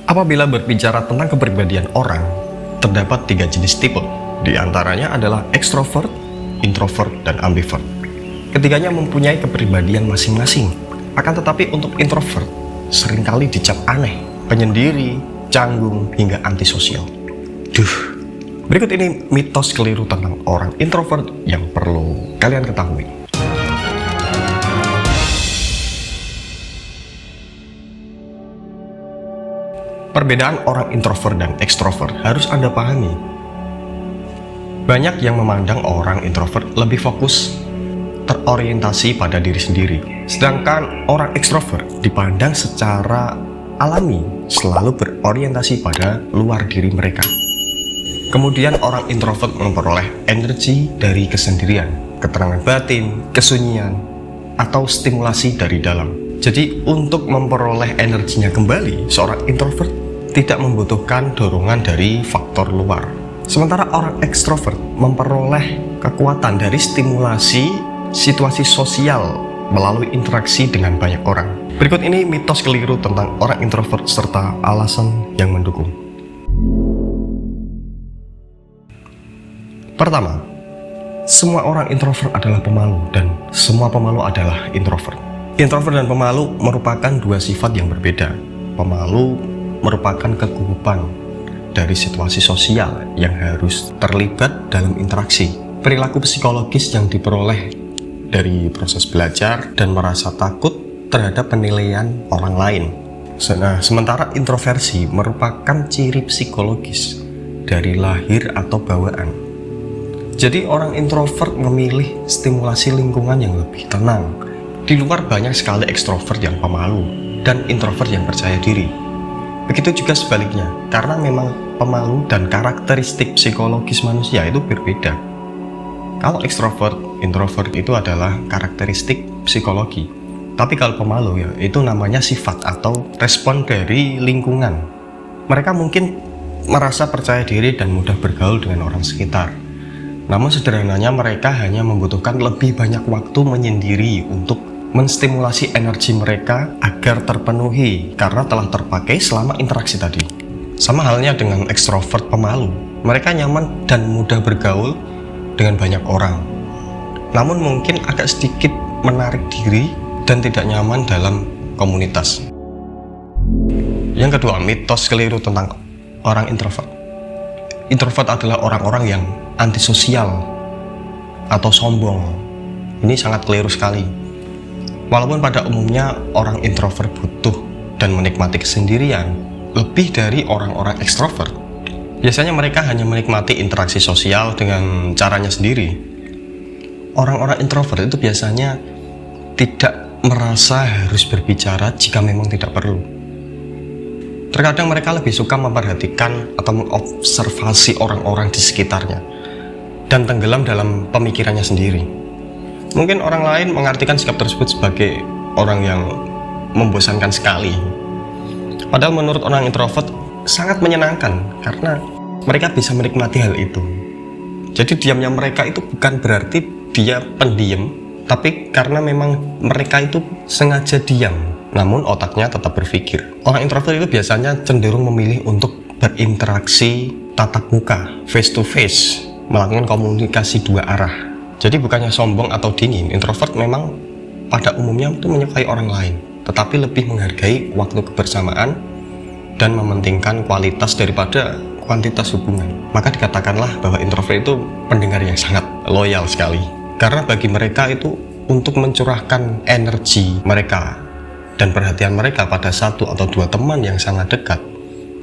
Apabila berbicara tentang kepribadian orang, terdapat 3 jenis tipe. Di antaranya adalah extrovert, introvert, dan ambivert. Ketiganya mempunyai kepribadian masing-masing. Akan tetapi untuk introvert, seringkali dicap aneh, penyendiri, canggung, hingga antisosial. Berikut ini mitos keliru tentang orang introvert yang perlu kalian ketahui. Perbedaan orang introvert dan extrovert harus Anda pahami. Banyak yang memandang orang introvert lebih fokus, terorientasi pada diri sendiri. Sedangkan orang extrovert dipandang secara alami selalu berorientasi pada luar diri mereka. Kemudian orang introvert memperoleh energi dari kesendirian, keterangan batin, kesunyian, atau stimulasi dari dalam. Jadi untuk memperoleh energinya kembali, seorang introvert tidak membutuhkan dorongan dari faktor luar. Sementara orang ekstrovert memperoleh kekuatan dari stimulasi situasi sosial melalui interaksi dengan banyak orang. Berikut ini mitos keliru tentang orang introvert serta alasan yang mendukung. Pertama, semua orang introvert adalah pemalu dan semua pemalu adalah introvert. Introvert dan pemalu merupakan 2 sifat yang berbeda. Pemalu merupakan kegugupan dari situasi sosial yang harus terlibat dalam interaksi. Perilaku psikologis yang diperoleh dari proses belajar dan merasa takut terhadap penilaian orang lain. Sementara introversi merupakan ciri psikologis dari lahir atau bawaan. Jadi orang introvert memilih stimulasi lingkungan yang lebih tenang. Di luar banyak sekali ekstrovert yang pemalu dan introvert yang percaya diri. Begitu juga sebaliknya, karena memang pemalu dan karakteristik psikologis manusia itu berbeda. Kalau ekstrovert, introvert itu adalah karakteristik psikologi. Tapi kalau pemalu ya, itu namanya sifat atau respon dari lingkungan. Mereka mungkin merasa percaya diri dan mudah bergaul dengan orang sekitar. Namun sederhananya mereka hanya membutuhkan lebih banyak waktu menyendiri untuk menstimulasi energi mereka agar terpenuhi karena telah terpakai selama interaksi tadi. Sama halnya dengan ekstrovert pemalu, mereka nyaman dan mudah bergaul dengan banyak orang. Namun mungkin agak sedikit menarik diri dan tidak nyaman dalam komunitas. Yang kedua, mitos keliru tentang orang introvert. Introvert adalah orang-orang yang antisosial atau sombong. Ini sangat keliru sekali. Walaupun pada umumnya orang introvert butuh dan menikmati kesendirian lebih dari orang-orang ekstrovert, biasanya mereka hanya menikmati interaksi sosial dengan caranya sendiri. Orang-orang introvert itu biasanya tidak merasa harus berbicara jika memang tidak perlu. Terkadang mereka lebih suka memperhatikan atau mengobservasi orang-orang di sekitarnya dan tenggelam dalam pemikirannya sendiri. Mungkin orang lain mengartikan sikap tersebut sebagai orang yang membosankan sekali. Padahal menurut orang introvert sangat menyenangkan karena mereka bisa menikmati hal itu. Jadi diamnya mereka itu bukan berarti dia pendiam, tapi karena memang mereka itu sengaja diam, namun otaknya tetap berpikir. Orang introvert itu biasanya cenderung memilih untuk berinteraksi tatap muka, face to face, melakukan komunikasi 2 arah. Jadi bukannya sombong atau dingin, introvert memang pada umumnya itu menyukai orang lain, tetapi lebih menghargai waktu kebersamaan dan mementingkan kualitas daripada kuantitas hubungan. Maka dikatakanlah bahwa introvert itu pendengar yang sangat loyal sekali. Karena bagi mereka itu untuk mencurahkan energi mereka dan perhatian mereka pada 1 atau 2 teman yang sangat dekat,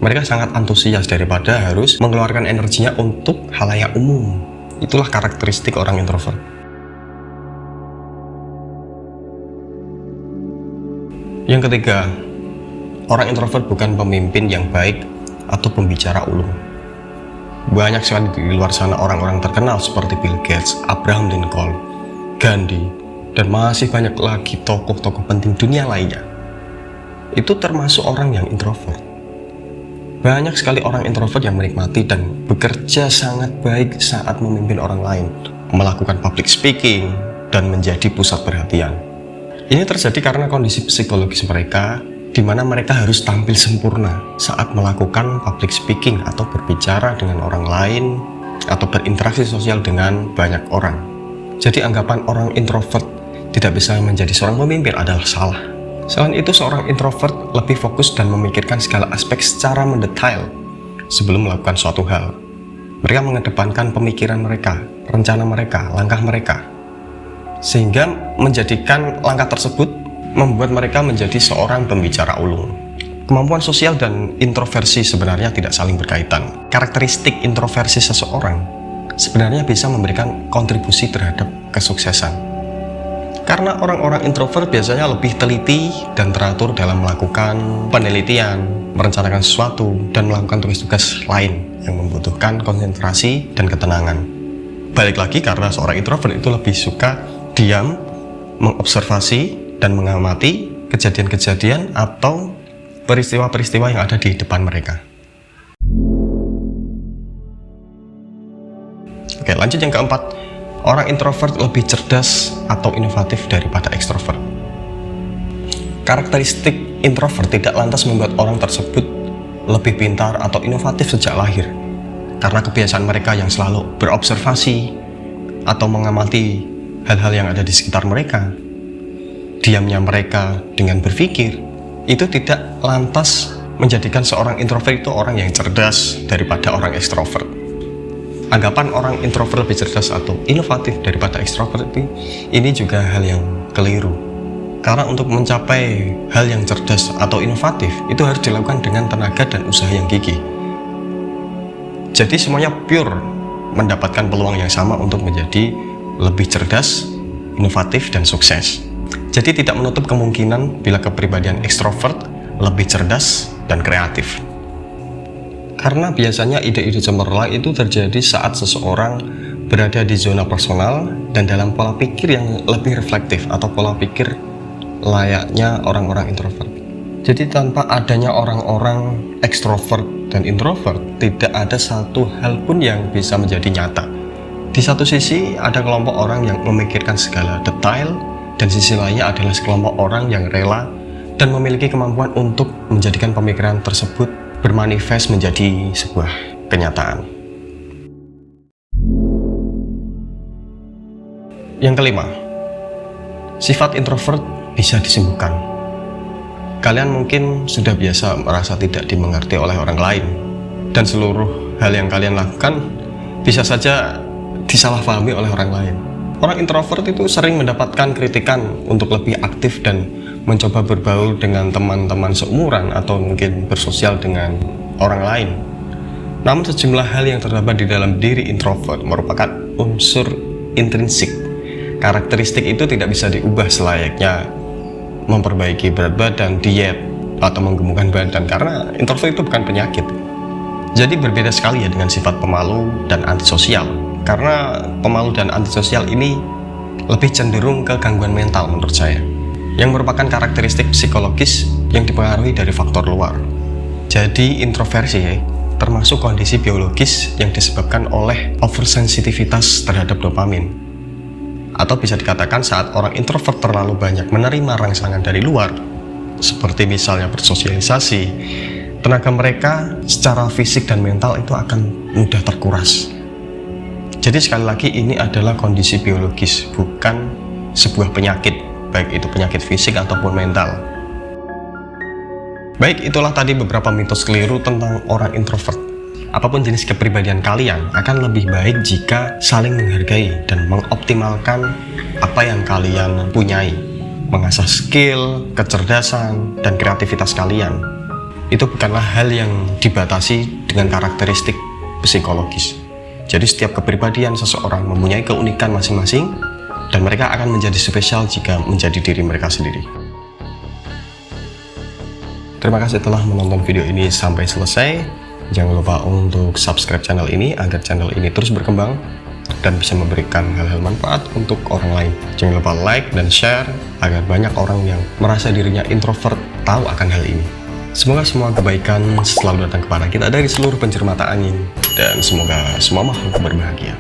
mereka sangat antusias daripada harus mengeluarkan energinya untuk khalayak umum. Itulah karakteristik orang introvert. Yang ketiga, orang introvert bukan pemimpin yang baik atau pembicara ulung. Banyak sekali di luar sana orang-orang terkenal seperti Bill Gates, Abraham Lincoln, Gandhi, dan masih banyak lagi tokoh-tokoh penting dunia lainnya. Itu termasuk orang yang introvert. Banyak sekali orang introvert yang menikmati dan bekerja sangat baik saat memimpin orang lain, melakukan public speaking, dan menjadi pusat perhatian. Ini terjadi karena kondisi psikologis mereka di mana mereka harus tampil sempurna saat melakukan public speaking atau berbicara dengan orang lain atau berinteraksi sosial dengan banyak orang. Jadi anggapan orang introvert tidak bisa menjadi seorang pemimpin adalah salah. Selain itu, seorang introvert lebih fokus dan memikirkan segala aspek secara mendetail sebelum melakukan suatu hal. Mereka mengedepankan pemikiran mereka, rencana mereka, langkah mereka, sehingga menjadikan langkah tersebut membuat mereka menjadi seorang pembicara ulung. Kemampuan sosial dan introversi sebenarnya tidak saling berkaitan. Karakteristik introversi seseorang sebenarnya bisa memberikan kontribusi terhadap kesuksesan. Karena orang-orang introvert biasanya lebih teliti dan teratur dalam melakukan penelitian, merencanakan sesuatu, dan melakukan tugas-tugas lain yang membutuhkan konsentrasi dan ketenangan. Balik lagi, karena seorang introvert itu lebih suka diam, mengobservasi, dan mengamati kejadian-kejadian atau peristiwa-peristiwa yang ada di depan mereka. Oke, lanjut yang keempat. Orang introvert lebih cerdas atau inovatif daripada ekstrovert. Karakteristik introvert tidak lantas membuat orang tersebut lebih pintar atau inovatif sejak lahir, karena kebiasaan mereka yang selalu berobservasi atau mengamati hal-hal yang ada di sekitar mereka. Diamnya mereka dengan berpikir itu tidak lantas menjadikan seorang introvert itu orang yang cerdas daripada orang ekstrovert. Anggapan orang introvert lebih cerdas atau inovatif daripada ekstrovert ini juga hal yang keliru. Karena untuk mencapai hal yang cerdas atau inovatif itu harus dilakukan dengan tenaga dan usaha yang gigih. Jadi semuanya pure mendapatkan peluang yang sama untuk menjadi lebih cerdas, inovatif, dan sukses. Jadi tidak menutup kemungkinan bila kepribadian ekstrovert lebih cerdas dan kreatif. Karena biasanya ide-ide cemerlang itu terjadi saat seseorang berada di zona personal dan dalam pola pikir yang lebih reflektif atau pola pikir layaknya orang-orang introvert. Jadi tanpa adanya orang-orang ekstrovert dan introvert, tidak ada satu hal pun yang bisa menjadi nyata. Di satu sisi ada kelompok orang yang memikirkan segala detail, dan sisi lainnya adalah sekelompok orang yang rela dan memiliki kemampuan untuk menjadikan pemikiran tersebut bermanifest menjadi sebuah kenyataan. Yang kelima, sifat introvert bisa disembuhkan. Kalian mungkin sudah biasa merasa tidak dimengerti oleh orang lain, dan seluruh hal yang kalian lakukan bisa saja disalahpahami oleh orang lain. Orang introvert itu sering mendapatkan kritikan untuk lebih aktif dan mencoba berbaur dengan teman-teman seumuran atau mungkin bersosial dengan orang lain. Namun sejumlah hal yang terdapat di dalam diri introvert merupakan unsur intrinsik. Karakteristik itu tidak bisa diubah selayaknya memperbaiki berat badan, diet, atau menggemukkan badan, karena introvert itu bukan penyakit. Jadi berbeda sekali ya dengan sifat pemalu dan antisosial. Karena pemalu dan antisosial ini lebih cenderung ke gangguan mental menurut saya, yang merupakan karakteristik psikologis yang dipengaruhi dari faktor luar. Jadi introversi termasuk kondisi biologis yang disebabkan oleh oversensitivitas terhadap dopamin. Atau bisa dikatakan saat orang introvert terlalu banyak menerima rangsangan dari luar, seperti misalnya bersosialisasi, tenaga mereka secara fisik dan mental itu akan mudah terkuras. Jadi sekali lagi ini adalah kondisi biologis, bukan sebuah penyakit, baik itu penyakit fisik ataupun mental. Baik, itulah tadi beberapa mitos keliru tentang orang introvert. Apapun jenis kepribadian kalian, akan lebih baik jika saling menghargai dan mengoptimalkan apa yang kalian punyai. Mengasah skill, kecerdasan, dan kreativitas kalian. Itu bukanlah hal yang dibatasi dengan karakteristik psikologis. Jadi setiap kepribadian seseorang mempunyai keunikan masing-masing dan mereka akan menjadi spesial jika menjadi diri mereka sendiri. Terima kasih telah menonton video ini sampai selesai. Jangan lupa untuk subscribe channel ini agar channel ini terus berkembang dan bisa memberikan hal-hal manfaat untuk orang lain. Jangan lupa like dan share agar banyak orang yang merasa dirinya introvert tahu akan hal ini. Semoga semua kebaikan selalu datang kepada kita dari seluruh pencermata angin, dan semoga semua makhluk berbahagia.